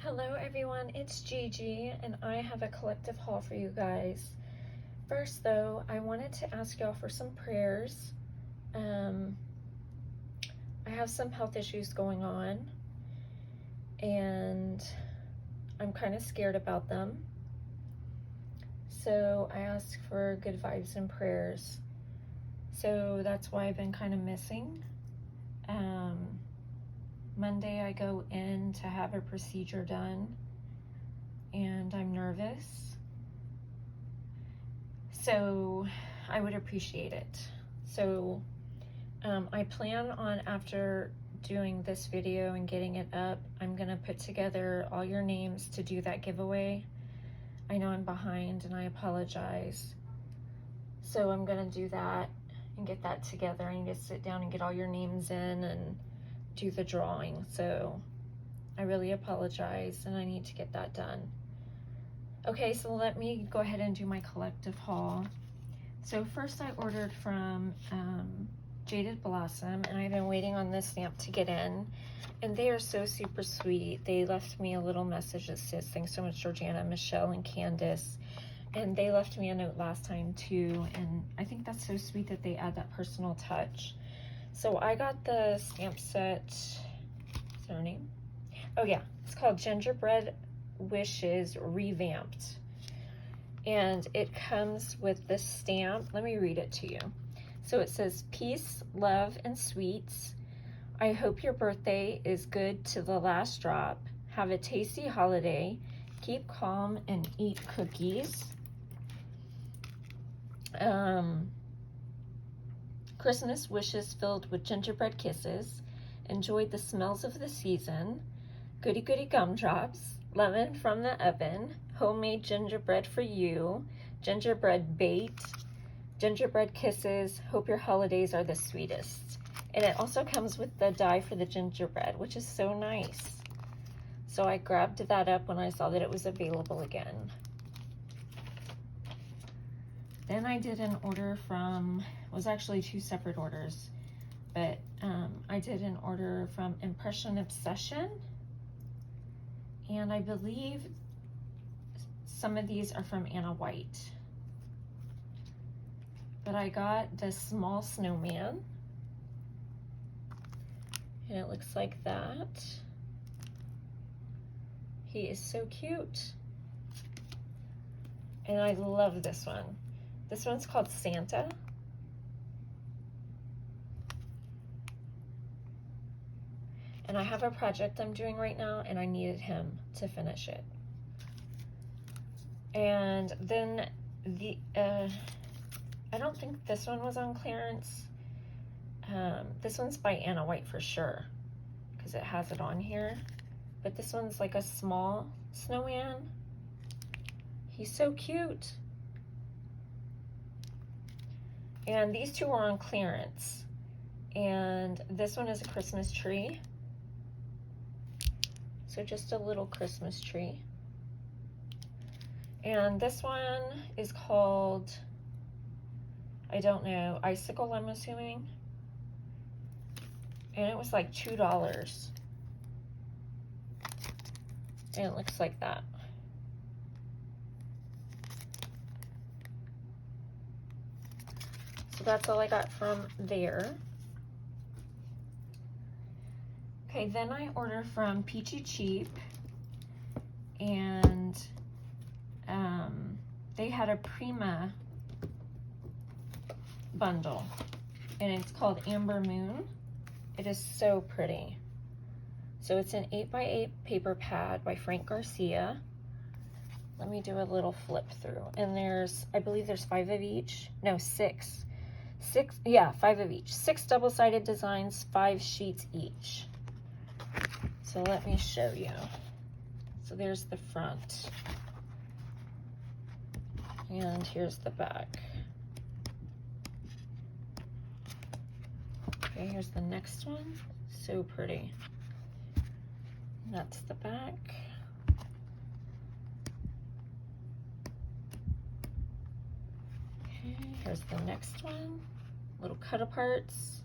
Hello everyone, it's Gigi and I have a collective haul for you guys. First though, I wanted to ask y'all for some prayers. I have some health issues going on and I'm kind of scared about them. So I ask for good vibes and prayers. So that's why I've been kind of missing. Monday I go in to have a procedure done and I'm nervous. So I would appreciate it. So I plan on, after doing this video and getting it up, I'm gonna put together all your names to do that giveaway. I know I'm behind and I apologize. So I'm gonna do that and get that together. I need to sit down and get all your names in and do the drawing. So I really apologize and I need to get that done. Okay, so let me go ahead and do my collective haul. So first I ordered from Jaded Blossom, and I've been waiting on this stamp to get in, and they are so super sweet. They left me a little message that says, "Thanks so much, Georgiana, Michelle, and Candace." And they left me a note last time too, and I think that's so sweet that they add that personal touch. So I got the stamp set, is there a name? Oh yeah, it's called Gingerbread Wishes Revamped. And it comes with this stamp. Let me read it to you. So it says, "Peace, love, and sweets. I hope your birthday is good to the last drop. Have a tasty holiday. Keep calm and eat cookies. Christmas wishes filled with gingerbread kisses. Enjoy the smells of the season. Goody goody gumdrops. Lemon from the oven. Homemade gingerbread for you. Gingerbread baked. Gingerbread kisses. Hope your holidays are the sweetest." And it also comes with the die for the gingerbread, which is so nice. So I grabbed that up when I saw that it was available again. Then I did an order from, it was actually two separate orders, but I did an order from Impression Obsession. And I believe some of these are from Anna White. But I got this small snowman. And it looks like that. He is so cute. And I love this one. This one's called Santa. And I have a project I'm doing right now and I needed him to finish it. And then the, I don't think this one was on clearance. This one's by Anna White for sure, because it has it on here. But this one's like a small snowman. He's so cute. And these two are on clearance. And this one is a Christmas tree. So just a little Christmas tree. And this one is called, I don't know, Icicle, I'm assuming. And it was like $2. And it looks like that. So that's all I got from there. Okay, then I ordered from Peachy Cheap, and they had a Prima bundle, and it's called Amber Moon. It is so pretty. So it's an 8x8 paper pad by Frank Garcia. Let me do a little flip through. And there's, I believe there's 5 of each. No, 6. 6, yeah, 5 of each. 6 double-sided designs, 5 sheets each. So let me show you. So there's the front. And here's the back. Okay, here's the next one. So pretty. That's the back. Okay, here's the next one. Little cut aparts.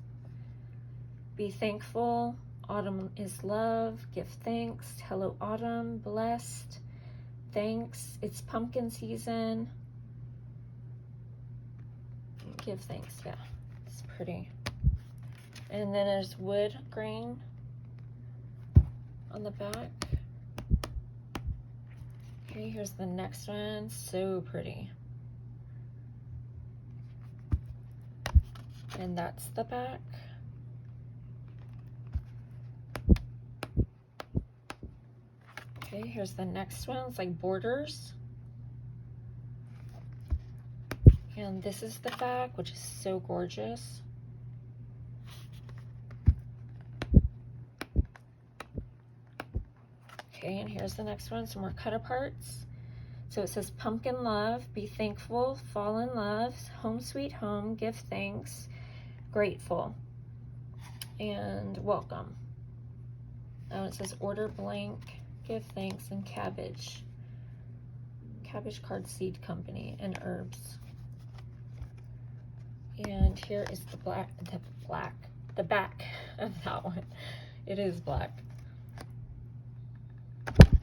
Be thankful Autumn is love. Give thanks. Hello, autumn. Blessed. Thanks. It's pumpkin season. Give thanks. Yeah, it's pretty. And then there's wood grain on the back. Okay, here's the next one. So pretty. And that's the back. Okay, here's the next one. It's like borders. And this is the back, which is so gorgeous. Okay, and here's the next one, some more cut aparts. So it says pumpkin love, be thankful, fall in love, home sweet home, give thanks, grateful, and welcome. Now it says order blank, give thanks, and cabbage. Cabbage Card Seed Company and herbs. And here is the back of that one. It is black.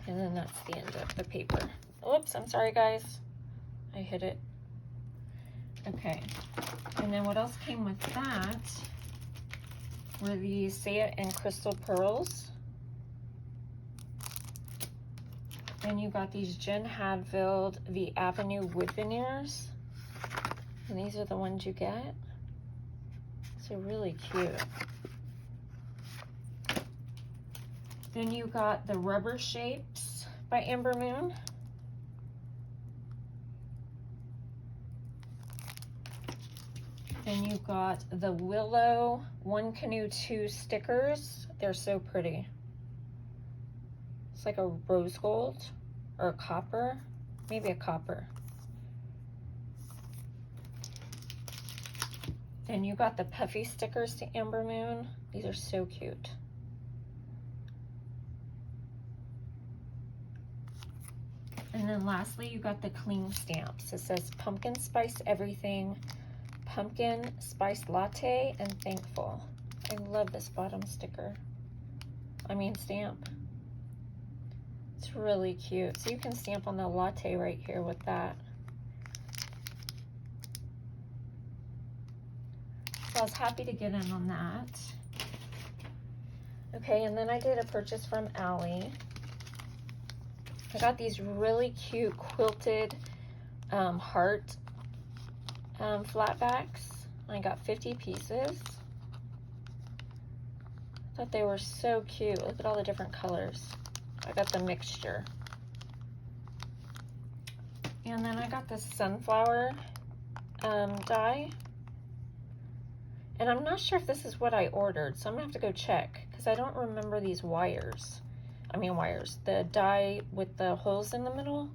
And then that's the end of the paper. Oops, I'm sorry guys. I hit it. Okay. And then what else came with that were these Say It and Crystal Pearls. And you got these Jen Hadfield the Avenue wood veneers. And these are the ones you get. So really cute. Then you got the Rubber Shapes by Amber Moon. Then you got the Willow One Canoe 2 stickers. They're so pretty. It's like a rose gold or a copper, maybe a copper. Then you got the puffy stickers to Amber Moon. These are so cute. And then lastly, you got the clean stamps. It says pumpkin spice everything, pumpkin spice latte, and thankful. I love this bottom sticker. I mean stamp. It's really cute. So you can stamp on the latte right here with that. So I was happy to get in on that. Okay, and then I did a purchase from Allie. I got these really cute quilted heart flat backs. I got 50 pieces. I thought they were so cute. Look at all the different colors. I got the mixture. And then I got this sunflower die. And I'm not sure if this is what I ordered, so I'm gonna have to go check because I don't remember these wires. The die with the holes in the middle.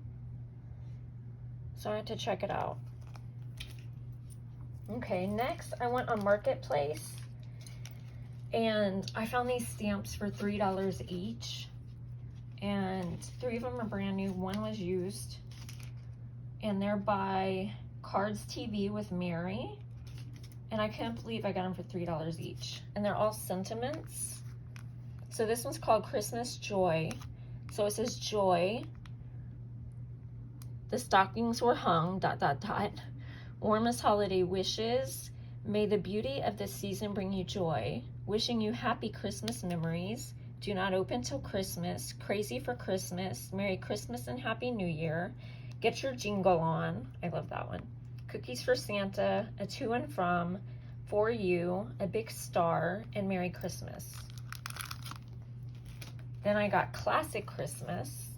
So I have to check it out. Okay, next I went on Marketplace and I found these stamps for $3 each. And 3 of them are brand new, 1 was used. And they're by Cards TV with Mary. And I can't believe I got them for $3 each. And they're all sentiments. So this one's called Christmas Joy. So it says joy. The stockings were hung, ... Warmest holiday wishes. May the beauty of this season bring you joy. Wishing you happy Christmas memories. Do not open till Christmas. Crazy for Christmas. Merry Christmas and Happy New Year. Get your jingle on. I love that one. Cookies for Santa, a to and from, for you, a big star, and Merry Christmas. Then I got Classic Christmas,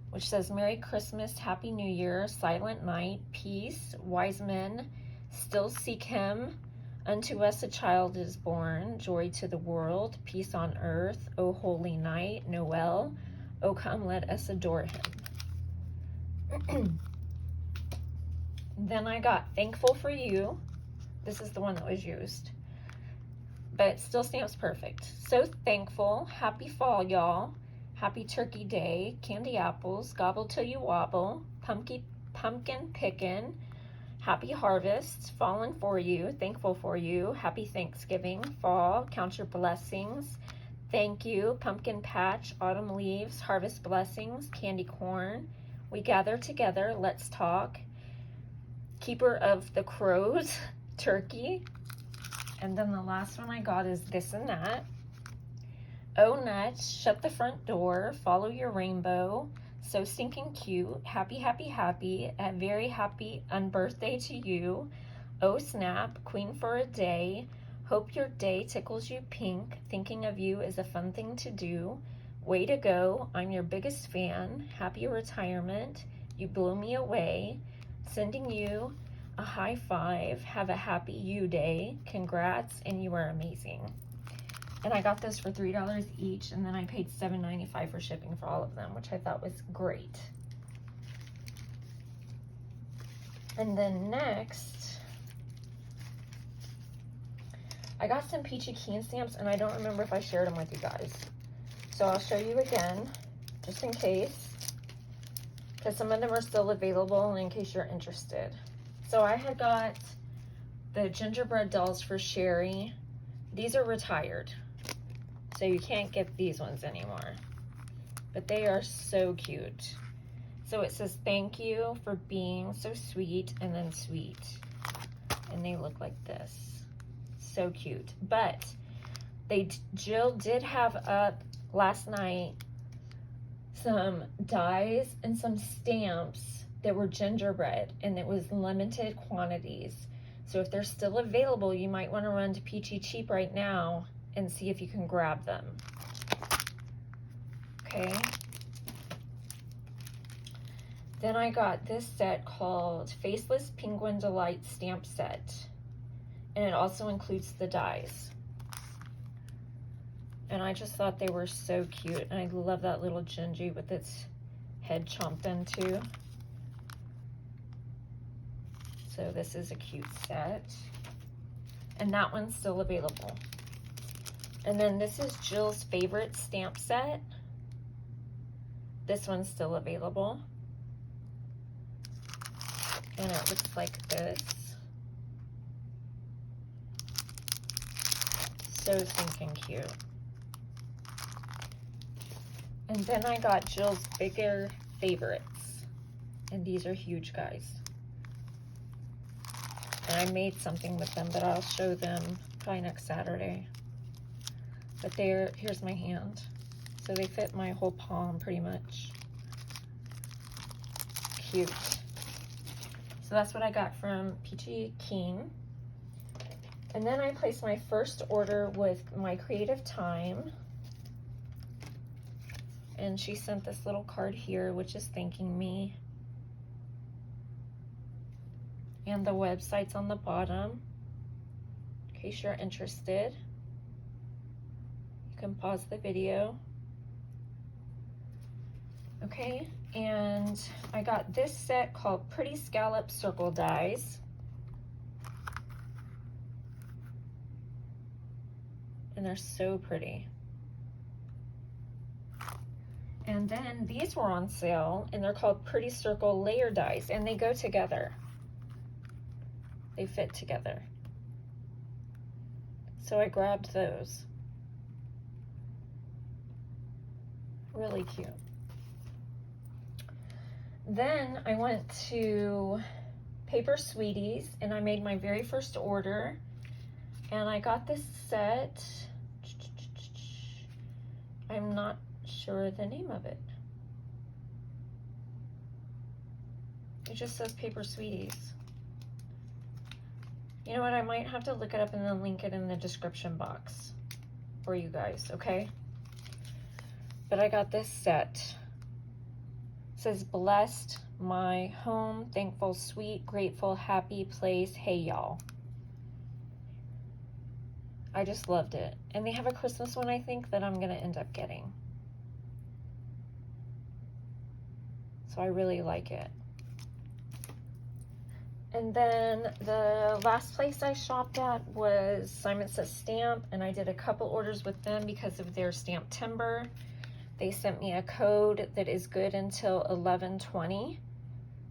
which says Merry Christmas, Happy New Year, Silent Night, Peace, Wise Men, Still Seek Him, Unto Us a Child is Born, Joy to the World, Peace on Earth, O Holy Night, Noel, O Come Let Us Adore Him. Then I got Thankful for You. This is the one that was used, but it still stamps perfect. So thankful. Happy fall, y'all. Happy Turkey Day. Candy apples. Gobble till you wobble. Pumpkin pickin'. Happy harvest. Fallen for you. Thankful for you. Happy Thanksgiving. Fall. Count your blessings. thank you, pumpkin patch, autumn leaves, harvest blessings, candy corn, we gather together, let's talk, keeper of the crows, turkey, and then the last one I got is this and that. Oh nuts, shut the front door, follow your rainbow, so stinking cute, happy, happy, happy, a very happy unbirthday to you. Oh snap, queen for a day, hope your day tickles you pink, thinking of you is a fun thing to do. Way to go, I'm your biggest fan, happy retirement, you blew me away, sending you a high five, have a happy you day, congrats, and you are amazing. And I got this for $3 each, and then I paid $7.95 for shipping for all of them, which I thought was great. And then next, I got some Peachy Keen stamps, and I don't remember if I shared them with you guys. So I'll show you again, just in case, because some of them are still available, and in case you're interested. So I had got the gingerbread dolls for Sherry. These are retired, so you can't get these ones anymore, but they are so cute. So it says, thank you for being so sweet, and then sweet. And they look like this. So cute. But Jill did have up last night some dies and some stamps that were gingerbread, and it was limited quantities. So if they're still available, you might want to run to Peachy Cheap right now and see if you can grab them. Okay. Then I got this set called Faceless Penguin Delight Stamp Set. And it also includes the dies. And I just thought they were so cute. And I love that little Gingy with its head chomped into. So this is a cute set. And that one's still available. And then this is Jill's favorite stamp set. This one's still available. And it looks like this. So stinking cute. And then I got Jill's bigger favorites. And these are huge, guys. And I made something with them, but I'll show them probably next Saturday. But here's my hand. So they fit my whole palm pretty much. Cute. So that's what I got from Peachy Keen. And then I placed my first order with My Creative Time. And she sent this little card here, which is thanking me. And the website's on the bottom, in case you're interested. You can pause the video. Okay, and I got this set called Pretty Scallop Circle Dies. And they're so pretty. And then these were on sale, and they're called Pretty Circle Layer Dies, and they go together. They fit together. So I grabbed those. Really cute. Then I went to Paper Sweeties, and I made my very first order. And I got this set. I'm not sure the name of it. It just says Paper Sweeties. You know what, I might have to look it up and then link it in the description box for you guys, okay? But I got this set. It says, blessed, my home, thankful, sweet, grateful, happy place, hey y'all. I just loved it. And they have a Christmas one, I think, that I'm gonna end up getting. So I really like it. And then the last place I shopped at was Simon Says Stamp, and I did a couple orders with them because of their stamp timber. They sent me a code that is good until 11/20.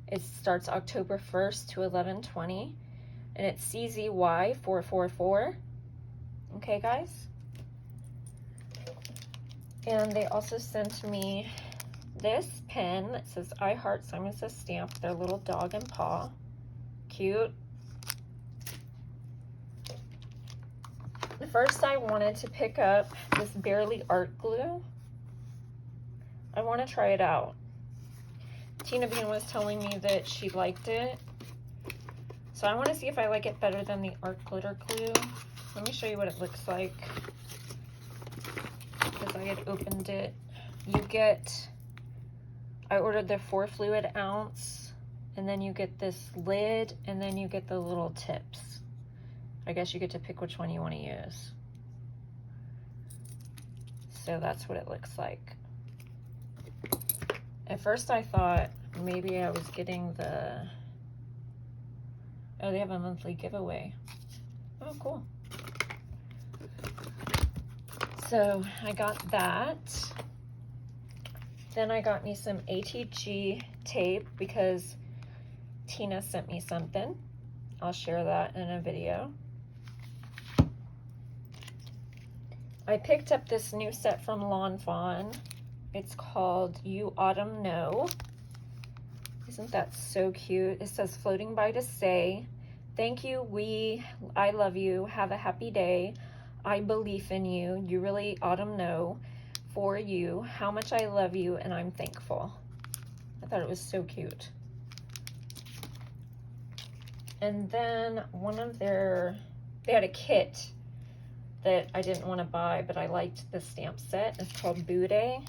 It starts October 1st to 11/20, and it's CZY444. Okay, guys? And they also sent me this pen that says I Heart Simon Says stamp, their little dog and paw. Cute. First, I wanted to pick up this Barely Art Glue. I want to try it out. Tina Bean was telling me that she liked it. So I want to see if I like it better than the Art Glitter Glue. Let me show you what it looks like, because I had opened it. You get, I ordered the 4 fluid ounce, and then you get this lid, and then you get the little tips. I guess you get to pick which one you want to use. So that's what it looks like. At first I thought maybe I was getting the, oh, they have a monthly giveaway. Oh, cool. So I got that. Then I got me some ATG tape because Tina sent me something. I'll share that in a video. I picked up this new set from Lawn Fawn. It's called You Autumn Know. Isn't that so cute? It says floating by to say, thank you, I love you, have a happy day. I believe in you. You really autumn know for you how much I love you and I'm thankful. I thought it was so cute. And then one of their, they had a kit that I didn't want to buy, but I liked the stamp set. It's called Boo Day.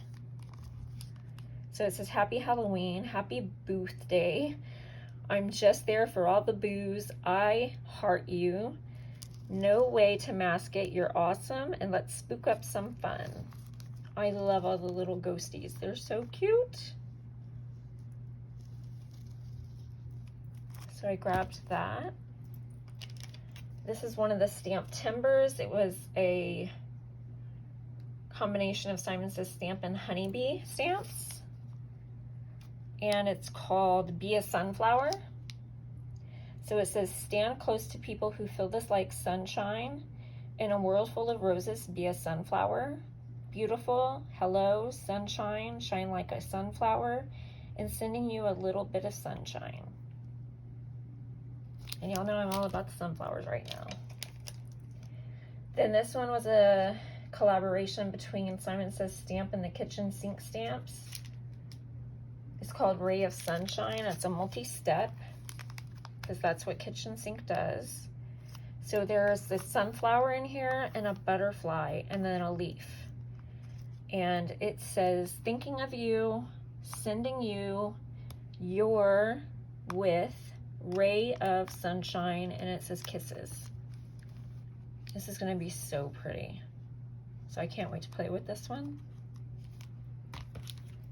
So it says, Happy Halloween, Happy Booth Day. I'm just there for all the boos. I heart you. No way to mask it. You're awesome. And let's spook up some fun. I love all the little ghosties. They're so cute. So I grabbed that. This is one of the stamp timbers. It was a combination of Simon Says stamp and honeybee stamps. And it's called Be a Sunflower. So it says, stand close to people who feel this like sunshine. In a world full of roses, be a sunflower. Beautiful, hello, sunshine, shine like a sunflower, and sending you a little bit of sunshine. And y'all know I'm all about the sunflowers right now. Then this one was a collaboration between Simon Says stamp and the kitchen sink stamps. It's called Ray of Sunshine. It's a multi-step, because that's what kitchen sink does. So there's this sunflower in here and a butterfly and then a leaf. And it says, thinking of you, sending you, you're with Ray of Sunshine, and it says kisses. This is going to be so pretty. So I can't wait to play with this one.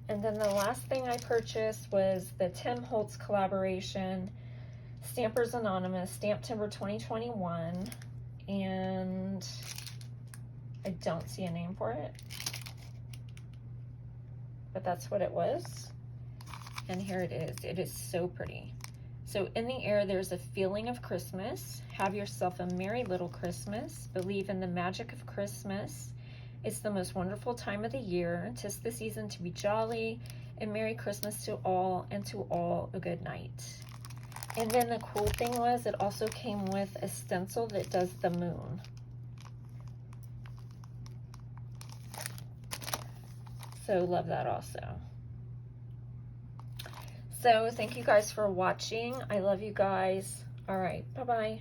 And then the last thing I purchased was the Tim Holtz collaboration, Stampers Anonymous, Stamp Timber 2021. And I don't see a name for it, but that's what it was. And here it is. It is so pretty. So in the air, there's a feeling of Christmas. Have yourself a merry little Christmas. Believe in the magic of Christmas. It's the most wonderful time of the year. 'Tis the season to be jolly. And Merry Christmas to all, and to all a good night. And then the cool thing was it also came with a stencil that does the moon. So love that also. So thank you guys for watching. I love you guys. All right, bye-bye.